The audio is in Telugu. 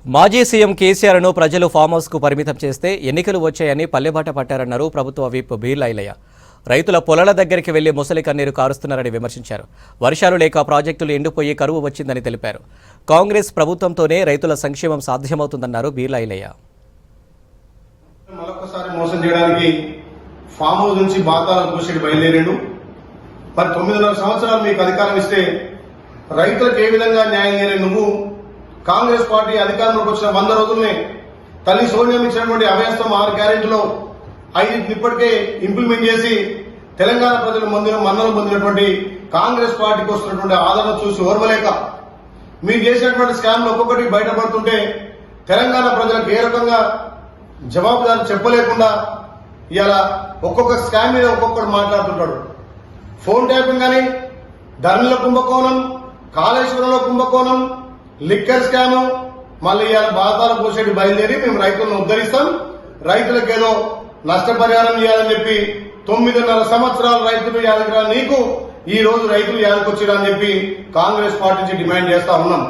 మాజీ సీఎం కేసీఆర్ను ప్రజలు ఫామ్ హౌస్కు పరిమితం చేస్తే ఎన్నికలు వచ్చాయని పల్లెబాట పట్టారన్నారు ప్రభుత్వ విప్ బీర్లా ఐలయ్య. రైతుల పొలాల దగ్గరికి వెళ్లి ముసలి కన్నీరు కారుస్తున్నారని విమర్శించారు. వర్షాలు లేక ప్రాజెక్టులు ఎండిపోయి కరువు వచ్చిందని తెలిపారు. కాంగ్రెస్ ప్రభుత్వంతోనే రైతుల సంక్షేమం సాధ్యమవుతుందన్నారు బీర్లా ఐలయ్య. మరొకసారి మోసం చేయడానికి ఫామ్ హౌస్ నుంచి బాతాల కోసేటి బయలుదేరాడు. మరి 9.5 సంవత్సరాలు మీకు అధికారం ఇస్తే రైతులకు ఏ విధంగా న్యాయం చేయని నువ్వు కాంగ్రెస్ పార్టీ అధికారంలోకి వచ్చిన 100 రోజుల్ని తల్లి సోనియా ఇచ్చినటువంటి అభయస్థం 6 గ్యారెంటీలో 5 ఇప్పటికే ఇంప్లిమెంట్ చేసి తెలంగాణ ప్రజల మన్నలు పొందినటువంటి కాంగ్రెస్ పార్టీకి వస్తున్నటువంటి ఆదరణ చూసి ఓర్వలేక మీరు చేసినటువంటి స్కామ్లు ఒక్కొక్కటి బయటపడుతుంటే తెలంగాణ ప్రజలకు ఏ రకంగా జవాబుదారు చెప్పలేకుండా ఇలా ఒక్కొక్క స్కామ్ మీద ఒక్కొక్కరు మాట్లాడుతుంటాడు. ఫోన్ ట్యాపింగ్ కానీ, ధరల కుంభకోణం, కాళేశ్వరంలో కుంభకోణం, లిక్కర్ స్కామ్, మళ్ళీ ఇవాళ బాధాల పోసేటి బయలుదేరి మేము రైతులను ఉద్ధరిస్తాం, రైతులకేదో నష్టపరిహారం ఇవ్వాలని చెప్పి 9.5 సంవత్సరాలు రైతులు యాదగిరా నీకు ఈ రోజు రైతులు యాదకొచ్చిరని చెప్పి కాంగ్రెస్ పార్టీ నుంచి డిమాండ్ చేస్తా ఉన్నాం.